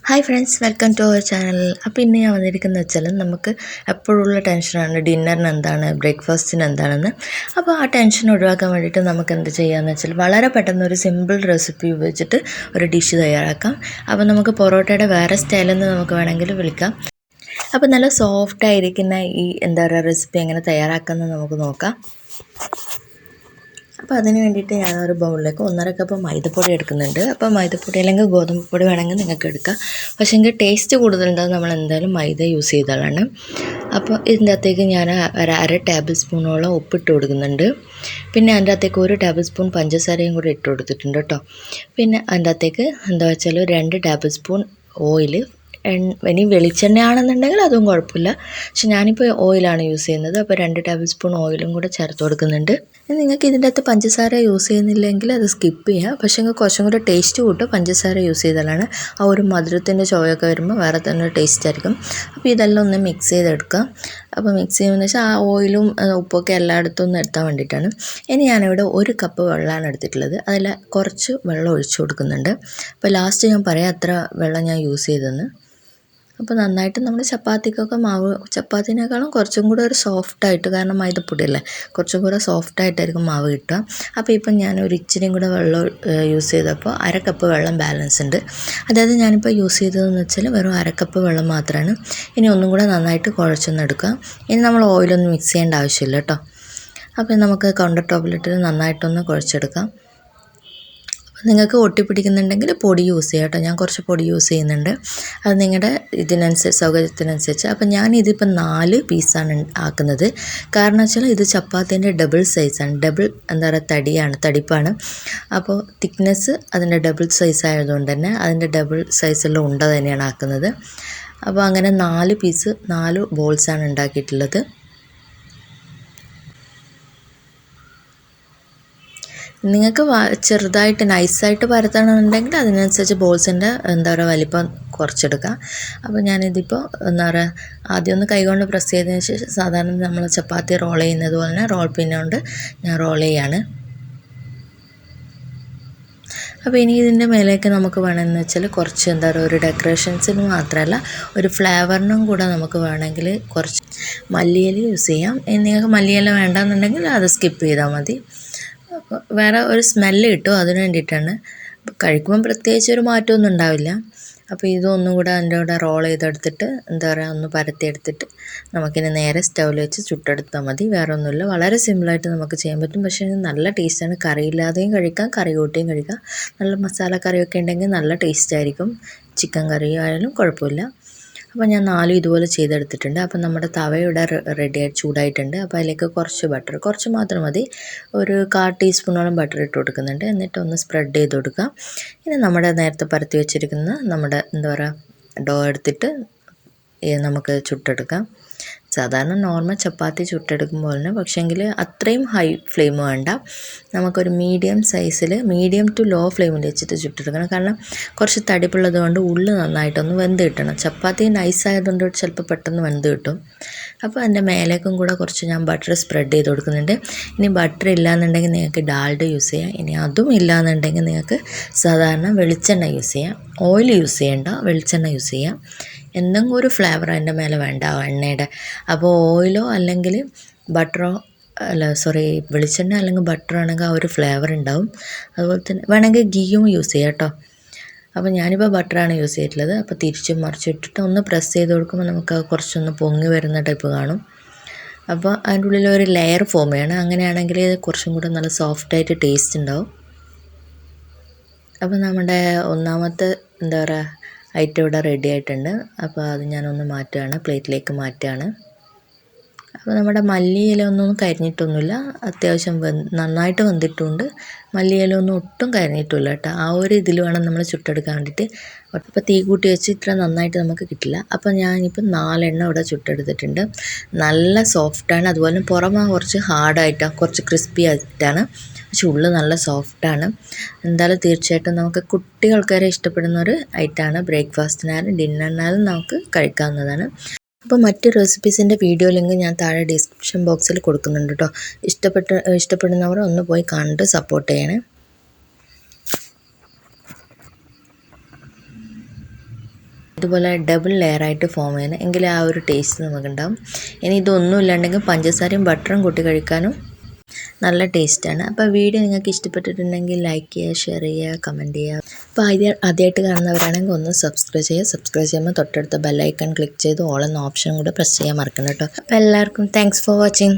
Hi friends, welcome to our channel. അപ്പോൾ ഇന്ന് ഞാൻ വന്നിരിക്കുന്നത് വെച്ചാൽ നമുക്ക് എപ്പോഴുള്ള ടെൻഷനാണ് ഡിന്നറിന് എന്താണ്, ബ്രേക്ക്ഫാസ്റ്റിന് എന്താണെന്ന്. അപ്പോൾ ആ ടെൻഷൻ ഒഴിവാക്കാൻ വേണ്ടിയിട്ട് നമുക്ക് എന്ത് ചെയ്യാമെന്ന് വെച്ചാൽ വളരെ പെട്ടെന്ന് ഒരു സിമ്പിൾ റെസിപ്പി ഉപയോഗിച്ചിട്ട് ഒരു ഡിഷ് തയ്യാറാക്കാം. അപ്പോൾ നമുക്ക് പൊറോട്ടയുടെ വേറെ സ്റ്റൈലെന്ന് നമുക്ക് വേണമെങ്കിൽ വിളിക്കാം. അപ്പോൾ നല്ല സോഫ്റ്റായിരിക്കുന്ന ഈ റെസിപ്പി എങ്ങനെ തയ്യാറാക്കാമെന്ന് നമുക്ക് നോക്കാം. അപ്പോൾ അതിന് വേണ്ടിയിട്ട് ഞാനൊരു ബൗളിലേക്ക് 1.5 കപ്പ് മൈദപ്പൊടി എടുക്കുന്നുണ്ട്. അപ്പോൾ മൈദപ്പൊടി അല്ലെങ്കിൽ ഗോതമ്പ് പൊടി വേണമെങ്കിൽ നിങ്ങൾക്ക് എടുക്കാം. പക്ഷേ എങ്കിൽ ടേസ്റ്റ് കൂടുതലുണ്ടാകും നമ്മൾ എന്തായാലും മൈദ യൂസ് ചെയ്തതാണ്. അപ്പോൾ ഇതിൻ്റെ അകത്തേക്ക് ഞാൻ ഒരു 1/2 ടേബിൾ സ്പൂണോളം ഉപ്പിട്ട് കൊടുക്കുന്നുണ്ട്. പിന്നെ അതിൻ്റെ അകത്തേക്ക് 1 ടേബിൾ സ്പൂൺ പഞ്ചസാരയും കൂടി ഇട്ട് കൊടുത്തിട്ടുണ്ട് കേട്ടോ. പിന്നെ അതിൻ്റെ അകത്തേക്ക് വെച്ചാൽ 2 ടേബിൾ സ്പൂൺ ഓയിൽ. ഇനി വെളിച്ചെണ്ണയാണെന്നുണ്ടെങ്കിൽ അതും കുഴപ്പമില്ല. പക്ഷെ ഞാനിപ്പോൾ ഓയിലാണ് യൂസ് ചെയ്യുന്നത്. അപ്പോൾ 2 ടേബിൾ സ്പൂൺ ഓയിലും കൂടെ ചേർത്ത് കൊടുക്കുന്നുണ്ട്. നിങ്ങൾക്ക് ഇതിൻ്റെ അകത്ത് പഞ്ചസാര യൂസ് ചെയ്യുന്നില്ലെങ്കിൽ അത് സ്കിപ്പ് ചെയ്യാം. പക്ഷേ കുറച്ചും കൂടെ ടേസ്റ്റ് കൂട്ടും പഞ്ചസാര യൂസ് ചെയ്താലാണ്. ആ ഒരു മധുരത്തിൻ്റെ ചുവയൊക്കെ വരുമ്പോൾ വേറെ തന്നെ ടേസ്റ്റ് ആയിരിക്കും. അപ്പോൾ ഇതെല്ലാം ഒന്ന് മിക്സ് ചെയ്തെടുക്കാം. അപ്പോൾ മിക്സ് ചെയ്യുമെന്ന് വെച്ചാൽ ആ ഓയിലും ഉപ്പൊക്കെ എല്ലായിടത്തും ഒന്ന് എടുത്താൻ വേണ്ടിയിട്ടാണ്. ഇനി ഞാനിവിടെ 1 കപ്പ് വെള്ളമാണ് എടുത്തിട്ടുള്ളത്. അതിൽ കുറച്ച് വെള്ളം ഒഴിച്ചു കൊടുക്കുന്നുണ്ട്. അപ്പോൾ ലാസ്റ്റ് ഞാൻ പറയാം എത്ര വെള്ളം ഞാൻ യൂസ് ചെയ്തെന്ന്. അപ്പോൾ നന്നായിട്ട് നമ്മൾ ചപ്പാത്തിക്കൊക്കെ മാവ്, ചപ്പാത്തിനേക്കാളും കുറച്ചും കൂടെ ഒരു സോഫ്റ്റായിട്ട്, കാരണം മൈദപ്പൊടിയല്ലേ, കുറച്ചും കൂടെ സോഫ്റ്റായിട്ടായിരിക്കും മാവ് കിട്ടുക. അപ്പോൾ ഇപ്പം ഞാൻ ഒരു ഇച്ചിരിയും കൂടെ വെള്ളം യൂസ് ചെയ്തപ്പോൾ 1/2 കപ്പ് വെള്ളം ബാലൻസ് ഉണ്ട്. അതായത് ഞാനിപ്പോൾ യൂസ് ചെയ്തതെന്ന് വെച്ചാൽ വെറും 1/2 കപ്പ് വെള്ളം മാത്രമാണ്. ഇനി ഒന്നും കൂടെ നന്നായിട്ട് കുഴച്ചൊന്നെടുക്കുക. ഇനി നമ്മൾ ഓയിലൊന്നും മിക്സ് ചെയ്യേണ്ട ആവശ്യമില്ല കേട്ടോ. അപ്പോൾ നമുക്ക് കൗണ്ടർ ടോപ്പിലിട്ട് നന്നായിട്ടൊന്ന് കുഴച്ചെടുക്കാം. നിങ്ങൾക്ക് ഒട്ടിപ്പിടിക്കുന്നുണ്ടെങ്കിൽ പൊടി യൂസ് ചെയ്യാം കേട്ടോ. ഞാൻ കുറച്ച് പൊടി യൂസ് ചെയ്യുന്നുണ്ട്. അത് നിങ്ങളുടെ സൗകര്യത്തിനനുസരിച്ച്. അപ്പം ഞാനിതിപ്പോൾ 4 പീസാണ് ആക്കുന്നത്. കാരണം വെച്ചാൽ ഇത് ചപ്പാത്തിൻ്റെ ഡബിൾ സൈസാണ്. ഡബിൾ തടിപ്പാണ്. അപ്പോൾ തിക്നെസ് അതിൻ്റെ ഡബിൾ സൈസ് ആയതുകൊണ്ട് തന്നെ അതിൻ്റെ ഡബിൾ സൈസുള്ള ഉണ്ട തന്നെയാണ് ആക്കുന്നത്. അപ്പോൾ അങ്ങനെ 4 ബോൾസാണ് ഉണ്ടാക്കിയിട്ടുള്ളത്. നിങ്ങൾക്ക് ചെറുതായിട്ട് നൈസായിട്ട് പരത്തണമെന്നുണ്ടെങ്കിൽ അതിനനുസരിച്ച് ബോൾസിൻ്റെ വലിപ്പം കുറച്ചെടുക്കുക. അപ്പോൾ ഞാനിതിപ്പോൾ ആദ്യം ഒന്ന് കൈകൊണ്ട് പ്രസ് ചെയ്തതിന് ശേഷം സാധാരണ നമ്മൾ ചപ്പാത്തി റോൾ ചെയ്യുന്നത് പോലെ തന്നെ റോൾ പിൻ കൊണ്ട് ഞാൻ റോൾ ചെയ്യാണ്. അപ്പോൾ ഇനി ഇതിൻ്റെ മേലേക്ക് നമുക്ക് വേണമെന്ന് വെച്ചാൽ കുറച്ച് ഒരു ഡെക്കറേഷൻസിന് മാത്രമല്ല ഒരു ഫ്ലേവറിനും കൂടെ നമുക്ക് വേണമെങ്കിൽ കുറച്ച് മല്ലിയില യൂസ് ചെയ്യാം. നിങ്ങൾക്ക് മല്ലിയില വേണ്ടെന്നുണ്ടെങ്കിൽ അത് സ്കിപ്പ് ചെയ്താൽ മതി. അപ്പോൾ വേറെ ഒരു സ്മെല്ല് കിട്ടും, അതിന് വേണ്ടിയിട്ടാണ്. കഴിക്കുമ്പം പ്രത്യേകിച്ച് ഒരു മാറ്റമൊന്നും ഉണ്ടാവില്ല. അപ്പോൾ ഇതൊന്നും കൂടെ അതിൻ്റെ കൂടെ റോൾ ചെയ്തെടുത്തിട്ട് ഒന്ന് പരത്തിയെടുത്തിട്ട് നമുക്കിനി നേരെ സ്റ്റൗവിൽ വെച്ച് ചുട്ടെടുത്താൽ മതി. വേറെ ഒന്നുമില്ല, വളരെ സിമ്പിളായിട്ട് നമുക്ക് ചെയ്യാൻ പറ്റും. പക്ഷേ നല്ല ടേസ്റ്റാണ്. കറിയില്ലാതെയും കഴിക്കാം, കറി കൂട്ടിയും കഴിക്കാം. നല്ല മസാല കറിയൊക്കെ ഉണ്ടെങ്കിൽ നല്ല ടേസ്റ്റായിരിക്കും. ചിക്കൻ കറി ആയാലും കുഴപ്പമില്ല. അപ്പോൾ ഞാൻ 4 ഇതുപോലെ ചെയ്തെടുത്തിട്ടുണ്ട്. അപ്പോൾ നമ്മുടെ തവയുടെ റെഡിയായി ചൂടായിട്ടുണ്ട്. അപ്പോൾ അതിലേക്ക് കുറച്ച് മാത്രം മതി. ഒരു 1/4 ടീസ്പൂണോളം ബട്ടർ ഇട്ട് കൊടുക്കുന്നുണ്ട്. എന്നിട്ട് ഒന്ന് സ്പ്രെഡ് ചെയ്ത് കൊടുക്കുക. ഇനി നമ്മുടെ നേരത്തെ പരത്തി വെച്ചിരിക്കുന്ന നമ്മുടെ ഡോ എടുത്തിട്ട് നമുക്ക് ചുട്ടെടുക്കാം. സാധാരണ നോർമൽ ചപ്പാത്തി ചുട്ടെടുക്കുമ്പോൾ തന്നെ, പക്ഷേങ്കിൽ അത്രയും ഹൈ ഫ്ലെയിം വേണ്ട. നമുക്കൊരു മീഡിയം സൈസിൽ, മീഡിയം ടു ലോ ഫ്ലെയിമിൽ വെച്ചിട്ട് ചുട്ടെടുക്കണം. കാരണം കുറച്ച് തടിപ്പുള്ളത് കൊണ്ട് ഉള്ളിൽ നന്നായിട്ടൊന്ന് വെന്ത് കിട്ടണം. ചപ്പാത്തി നൈസായതുകൊണ്ട് ചിലപ്പോൾ പെട്ടെന്ന് വെന്ത് കിട്ടും. അപ്പോൾ അതിൻ്റെ മേലേക്കും കൂടെ കുറച്ച് ഞാൻ ബട്ടർ സ്പ്രെഡ് ചെയ്ത് കൊടുക്കുന്നുണ്ട്. ഇനി ബട്ടർ ഇല്ലയെന്നുണ്ടെങ്കിൽ നിങ്ങൾക്ക് ഡാൽഡ യൂസ് ചെയ്യാം. ഇനി അതും ഇല്ലയെന്നുണ്ടെങ്കിൽ നിങ്ങൾക്ക് സാധാരണ വെളിച്ചെണ്ണ യൂസ് ചെയ്യാം. ഓയിൽ യൂസ് ചെയ്യേണ്ട, വെളിച്ചെണ്ണ യൂസ് ചെയ്യാം. എന്തെങ്കിലും ഒരു ഫ്ലേവർ അതിൻ്റെ മേലെ വേണ്ട എണ്ണയുടെ. അപ്പോൾ ഓയിലോ അല്ലെങ്കിൽ ബട്ടറോ വെളിച്ചെണ്ണ അല്ലെങ്കിൽ ബട്ടർ ആണെങ്കിൽ ആ ഒരു ഫ്ലേവർ ഉണ്ടാവും. അതുപോലെ തന്നെ വേണമെങ്കിൽ ഗീയും യൂസ് ചെയ്യാം കേട്ടോ. അപ്പോൾ ഞാനിപ്പോൾ ബട്ടറാണ് യൂസ് ചെയ്തിട്ടുള്ളത്. അപ്പോൾ തിരിച്ചും മറിച്ചും ഇട്ടിട്ട് ഒന്ന് പ്രസ് ചെയ്ത് കൊടുക്കുമ്പോൾ നമുക്ക് കുറച്ചൊന്ന് പൊങ്ങി വരുന്ന ടൈപ്പ് കാണും. അപ്പോൾ അതിൻ്റെ ഉള്ളിൽ ഒരു ലെയർ ഫോം ചെയ്യണം. അങ്ങനെയാണെങ്കിൽ കുറച്ചും കൂടെ നല്ല സോഫ്റ്റായിട്ട് ടേസ്റ്റ് ഉണ്ടാവും. അപ്പോൾ നമ്മുടെ ഒന്നാമത്തെ ഐറ്റം ഇവിടെ റെഡി ആയിട്ടുണ്ട്. അപ്പോൾ അത് ഞാനൊന്ന് മാറ്റുകയാണ്, പ്ലേറ്റിലേക്ക് മാറ്റുകയാണ്. അപ്പോൾ നമ്മുടെ മല്ലിയില ഒന്നും കരിഞ്ഞിട്ടൊന്നുമില്ല. അത്യാവശ്യം നന്നായിട്ട് വെന്തിട്ടുണ്ട്. മല്ലിയില ഒന്നും ഒട്ടും കരിഞ്ഞിട്ടില്ല കേട്ടോ. ആ ഒരു ഇതിൽ വേണം നമ്മൾ ചുട്ടെടുക്കാൻ വേണ്ടിയിട്ട്. അപ്പോൾ തീ കൂട്ടി വെച്ച് ഇത്ര നന്നായിട്ട് നമുക്ക് കിട്ടില്ല. അപ്പോൾ ഞാനിപ്പോൾ 4 ഇവിടെ ചുട്ടെടുത്തിട്ടുണ്ട്. നല്ല സോഫ്റ്റാണ്. അതുപോലെ പുറമെ കുറച്ച് ഹാർഡായിട്ടാണ്, കുറച്ച് ക്രിസ്പി ആയിട്ടാണ്. പക്ഷെ ഉള്ളിൽ നല്ല സോഫ്റ്റാണ്. എന്തായാലും തീർച്ചയായിട്ടും നമുക്ക് കുട്ടികൾക്കാരെ ഇഷ്ടപ്പെടുന്ന ഒരു ഐറ്റമാണ്. ബ്രേക്ക്ഫാസ്റ്റിനായാലും ഡിന്നറിനായാലും നമുക്ക് കഴിക്കാവുന്നതാണ്. അപ്പോൾ മറ്റ് റെസിപ്പീസിൻ്റെ വീഡിയോ ലിങ്ക് ഞാൻ താഴെ ഡിസ്ക്രിപ്ഷൻ ബോക്സിൽ കൊടുക്കുന്നുണ്ട് കേട്ടോ. ഇഷ്ടപ്പെടുന്നവർ ഒന്ന് പോയി കണ്ട് സപ്പോർട്ട് ചെയ്യണേ. ഇതുപോലെ ഡബിൾ ലെയർ ആയിട്ട് ഫോം ചെയ്യണം, എങ്കിലേ ആ ഒരു ടേസ്റ്റ് നമുക്കുണ്ടാവും. ഇനി ഇതൊന്നും ഇല്ലാണ്ടെങ്കിൽ പഞ്ചസാരയും ബട്ടറും കൂട്ടി കഴിക്കാനും നല്ല ടേസ്റ്റാണ്. അപ്പോൾ വീഡിയോ നിങ്ങൾക്ക് ഇഷ്ടപ്പെട്ടിട്ടുണ്ടെങ്കിൽ ലൈക്ക് ചെയ്യുക, ഷെയർ ചെയ്യുക, കമൻറ്റ് ചെയ്യുക. അപ്പോൾ ആദ്യമായിട്ട് കാണുന്നവരാണെങ്കിൽ ഒന്ന് സബ്സ്ക്രൈബ് ചെയ്യുക. സബ്സ്ക്രൈബ് ചെയ്യുമ്പോൾ തൊട്ടടുത്ത ബെല്ലൈക്കൺ ക്ലിക്ക് ചെയ്ത് ഓൾ എന്ന ഓപ്ഷൻ കൂടെ പ്രസ് ചെയ്യാൻ മറക്കണം കേട്ടോ. അപ്പോൾ എല്ലാവർക്കും താങ്ക്സ് ഫോർ വാച്ചിങ്.